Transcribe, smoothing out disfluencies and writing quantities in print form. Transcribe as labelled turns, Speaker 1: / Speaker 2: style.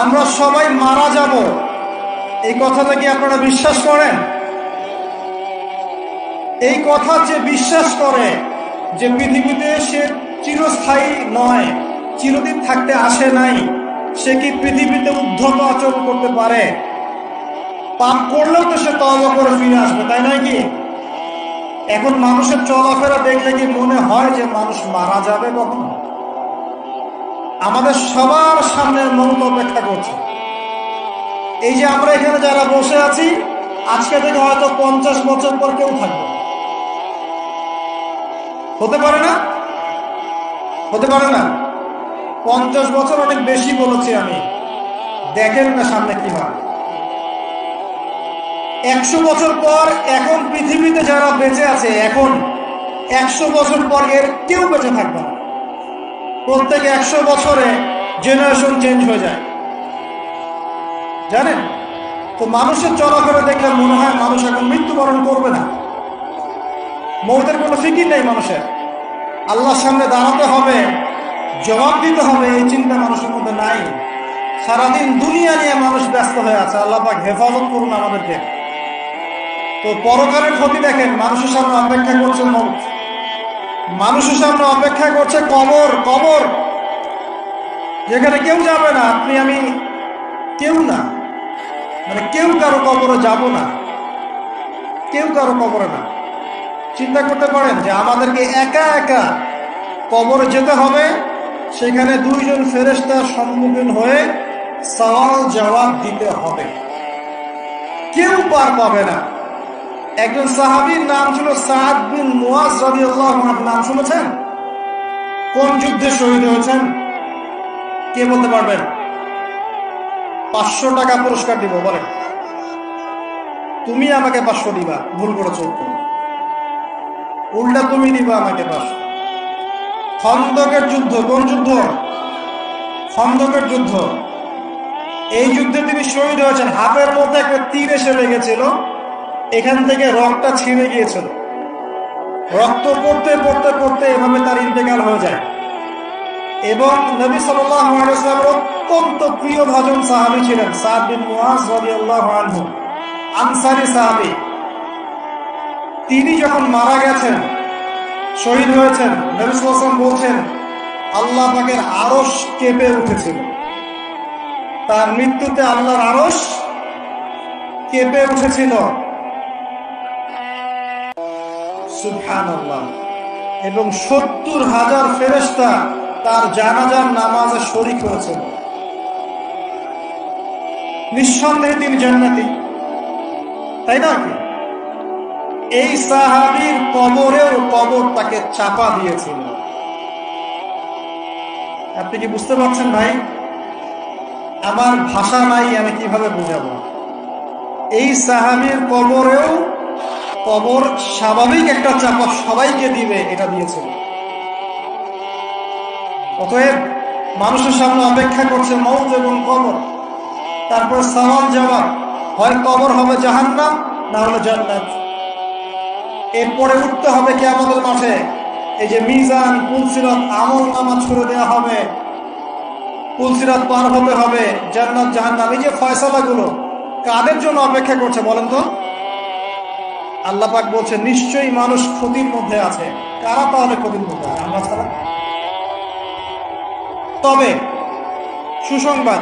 Speaker 1: আমরা সবাই মারা যাব, এই কথাটা কি আপনারা বিশ্বাস করেন? এই কথা যে বিশ্বাস করে যে পৃথিবীতে সে চিরস্থায়ী নয়, চিরদিন থাকতে আসে নাই, সে কি পৃথিবীতে উদ্ধত আচরণ করতে পারে? পাপ করলেও তো সে তওবা করে ফিরে আসবে, তাই নয় কি? এখন মানুষের চলাফেরা দেখলে কি মনে হয় যে মানুষ মারা যাবে কখনো? আমাদের সবার সামনের মৌত অপেক্ষা করছে। এই যে আমরা এখানে যারা বসে আছি, আজকে থেকে হয়তো 50 বছর পর কেউ থাকবে, হতে পারে না? হতে পারে না? 50 বছর অনেক বেশি বলেছি আমি, দেখেন না সামনে কি হয়। 100 বছর পর এখন পৃথিবীতে যারা বেঁচে আছে, এখন 100 বছর পর এর কেউ বেঁচে থাকবে না। প্রত্যেক 100 বছরে জেনারেশন চেঞ্জ হয়ে যায়, জানেন? তো মানুষের চলাফেরা দেখলে মনে হয় মানুষ এখন মৃত্যুবরণ করবে না, মৌতের কোনো ফিকির নেই মানুষের। আল্লাহর সামনে দাঁড়াতে হবে, জবাব দিতে হবে, এই চিন্তা মানুষের মধ্যে নাই। সারাদিন দুনিয়া নিয়ে মানুষ ব্যস্ত হয়ে আছে। আল্লাহ পাক হেফাজত করুন আমাদেরকে। তো পরকালের ক্ষতি দেখেন, মানুষের সামনে অপেক্ষা করছে মৌত, মানুষের সামনে অপেক্ষা করছে কবর। কবর যেখানে কেউ যাবে না, আপনি আমি কেউ না, মানে কেউ কারো কবরে যাব না, কেউ কারো কবরে না। চিন্তা করতে পারেন যে আমাদেরকে একা একা কবরে যেতে হবে, সেখানে 2 জন ফেরেশতার সম্মুখীন হয়ে সওয়াল জবাব দিতে হবে, কেউ পার পাবে না। একজন সাহাবীর নাম ছিল সাদ বিন মুয়াজ রাদিয়াল্লাহু আনহু, নাম শুনেছেন? কোন যুদ্ধে শহীদ হয়েছেন কে বলতে পারবেন? 500 টাকা পুরস্কার দিব, বলেন। তুমি আমাকে 500 দিবা, ভুল করেছো, উল্টা তুমি দিবা আমাকে 500। খন্দকের যুদ্ধ, কোন যুদ্ধ? খন্দকের যুদ্ধ। এই যুদ্ধে তিনি শহীদ হয়েছেন। হাতের মধ্যে একটা তীর এসে লেগেছিল, এখান থেকে রক্তটা ছিঁড়ে গিয়েছিল, রক্ত পড়তে পড়তে পড়তে এভাবে তার ইন্তেকাল হয়ে যায়। এবং নবী সাল্লাল্লাহু আলাইহি ওয়াসাল্লামের অত্যন্ত প্রিয় ভাজন সাহাবী ছিলেন সাদ বিন মুয়াজ রাদিয়াল্লাহু আনহু, আনসারী সাহাবী। তিনি যখন মারা গেছেন, শহীদ হয়েছেন, নবী সাল্লাল্লাহু আলাইহি ওয়াসাল্লাম বলছেন আল্লাহ পাকের আরশ কেঁপে উঠেছিল। তার মৃত্যুতে আল্লাহর আরশ কেঁপে উঠেছিল। সুবহানাল্লাহ। এবং 70,000 ফেরেশতা তার জানাজার নামাজে শরীক হয়েছিল। নিঃসন্দেহে তিনি জান্নাতি, তাই না? এই সাহাবীর কবরেও কবর তাকে চাপা দিয়েছিল। আপনি কি বুঝতে পারছেন ভাই? আমার ভাষা নাই, আমি কিভাবে বুঝাবো। এই সাহাবীর কবরেও কবর স্বাভাবিক একটা চাপা সবাইকে দিবে, এটা দিয়েছিল। অতএব মানুষের সামনে অপেক্ষা করছে মৌত এবং কবর, তারপর সওয়াল জবাব। হয় কবর হবে জাহান্নাম, না হলে জান্নাত। এরপরে উঠতে হবে কিয়ামতের মাঠে, এই যে মিজান, পুলসিরাত, আমল নামা ছুড়ে দেওয়া হবে, পুলসিরাত পার হতে হবে, জান্নাত জাহান্নাম, এই যে ফয়সালাগুলো কাদের জন্য অপেক্ষা করছে বলেন তো? আল্লাহ পাক বলছে নিশ্চয়ই মানুষ ক্ষতির মধ্যে আছে। কারা তাহলে ক্ষতির মধ্যে? আমরা ছাড়া। তবে সুসংবাদ,